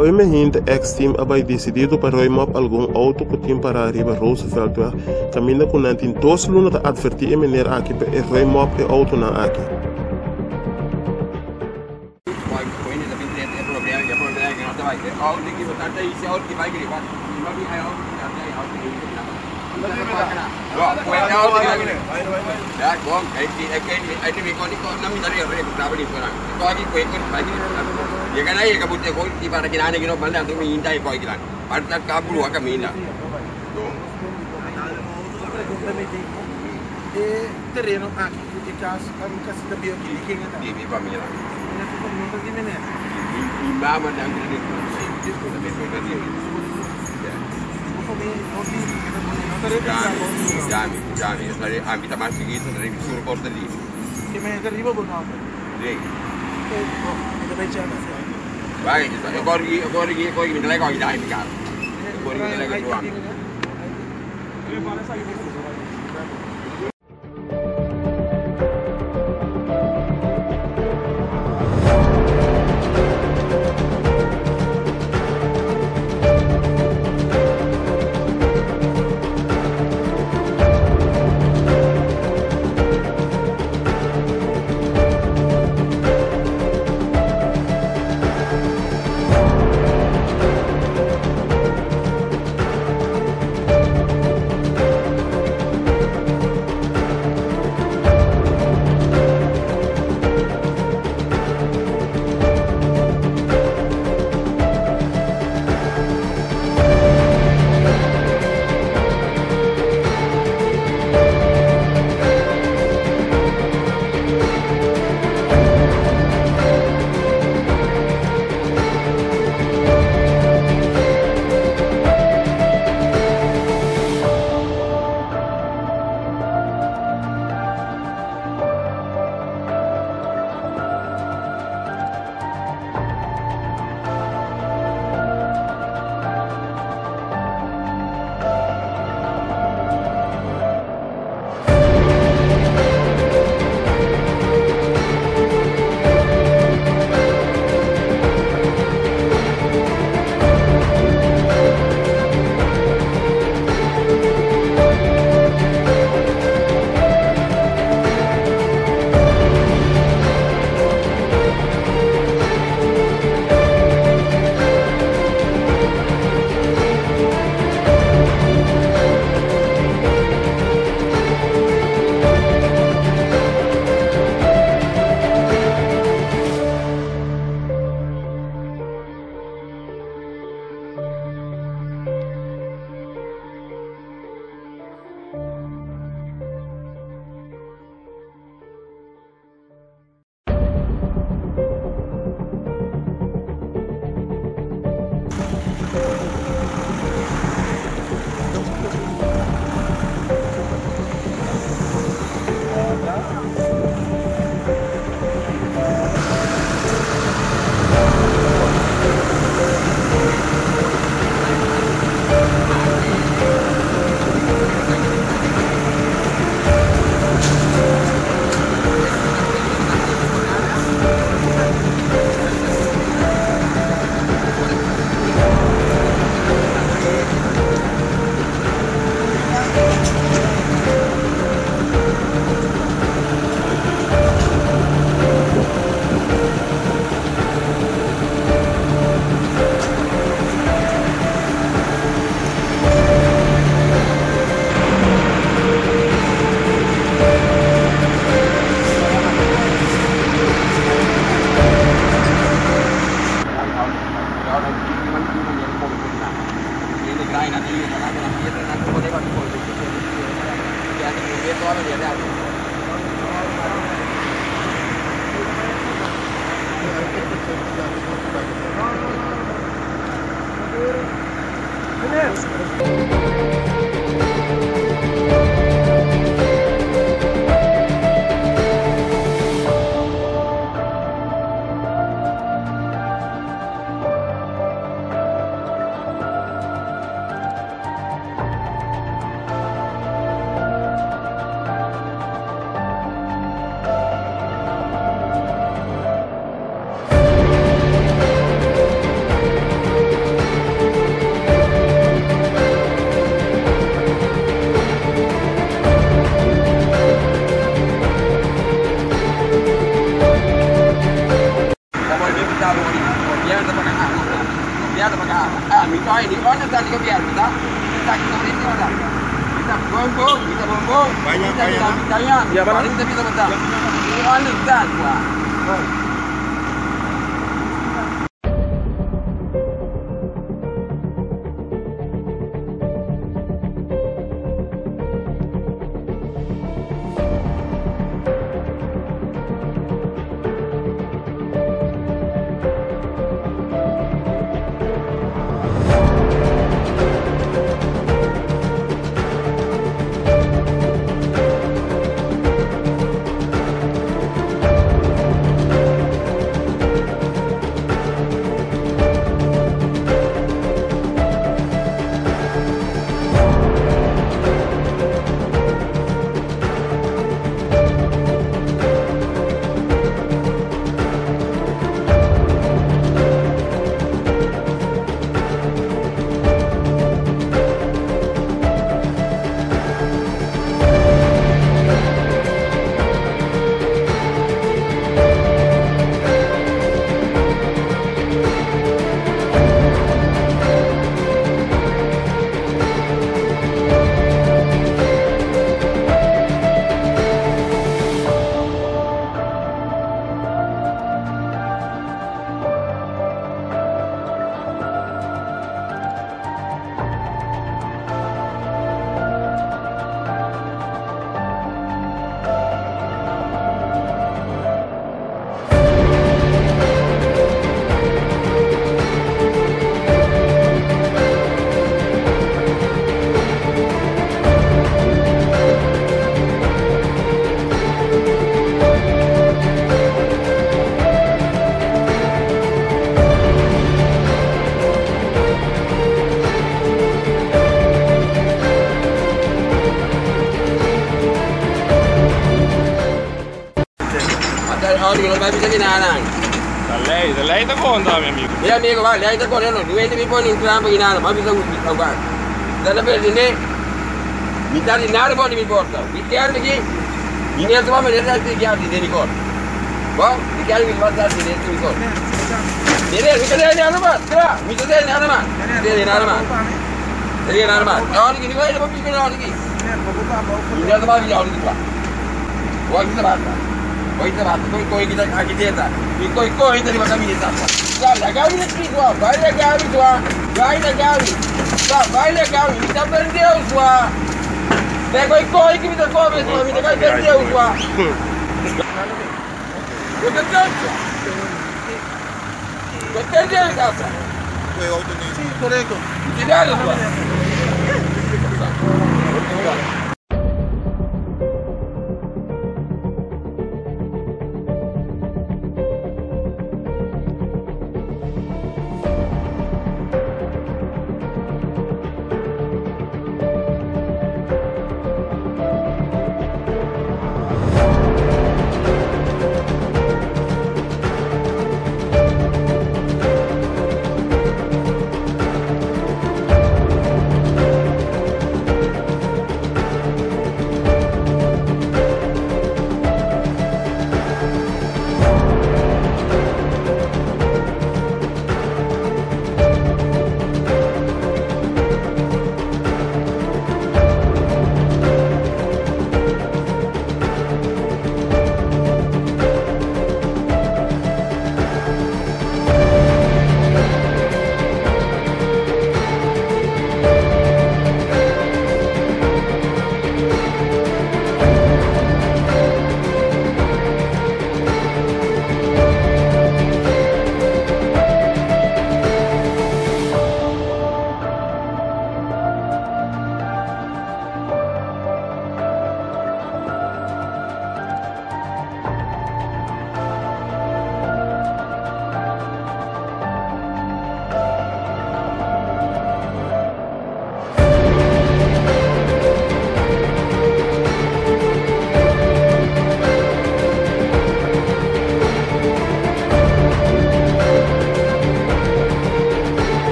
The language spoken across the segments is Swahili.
Ave me hinte ex-team abai decidido para roimop algum auto que tinha para arriba Roosevelt caminha com nantin 2 lunas a advertir menir aqui para roimop e auto na aqui. Terreno aqui de casa, a casa da Bia aqui, quem é? Di família. Não tem nem. Imam dan Jami, dari kita masih gitu dari suruh porter di. Kami yang arriva buono. Sì. Dove c'è la Vai, corri, mi dai coi dai, mi caro. Corri, mi dai coi tuoi. ini orang tadi kebiar kita kita ada. Kita bombong. Banyak. Ya, paling kita bisa betul. Ini orang dan gua. Oggi non vai più nada. Da lei da conta, mio amico. Mio amico, va, lei da conta, non dovete mi pone in trampo in nada, ma bisogna guardare. Dalla per di me, mi dà di nada poi mi porta. Mi chiami che mi ne trovo a vedere altri chiavi di ricordo. Boh, mi chiami mi fa darti dentro ricordo. Vieni, mi chiede nada ma, tra, mi chiede nada ma. Vieni nada ma. Vieni nada ma. Oggi che vai da più che oggi. Mi ne trovo a vedere di qua. Vuoi che basta? Koi kita kaki dia tak. Koi kita di mana kami tak. Dah kami ni tua, baiklah kami tua, baiklah kami. Tak baiklah kami, kita berdua tua. Dah koi kita kau tua, kita kau berdua tua. Kau kerja. Kau kerja apa? Koi auto ni. Sì, corretto. Tidak ada tua.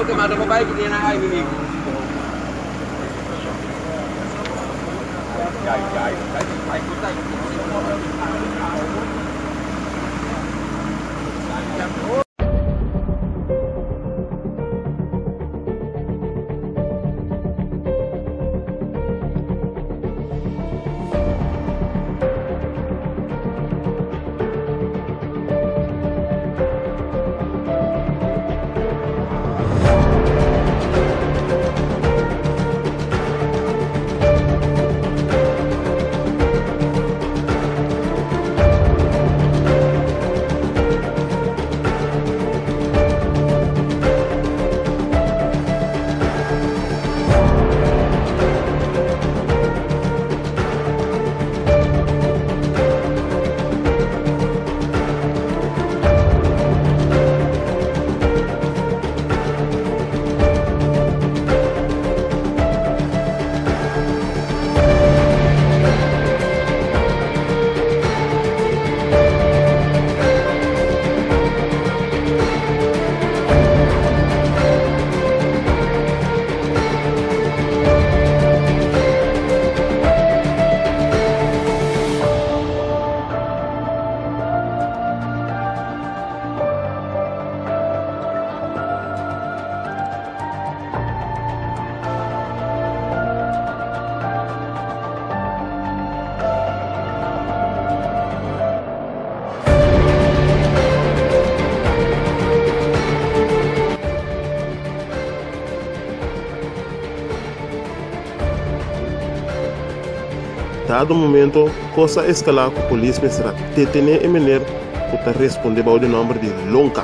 volta, mas não vai que tem na inimigo. Dado momento, cosa escalar com a polícia será detener e menor para responder ao nome de Lonca.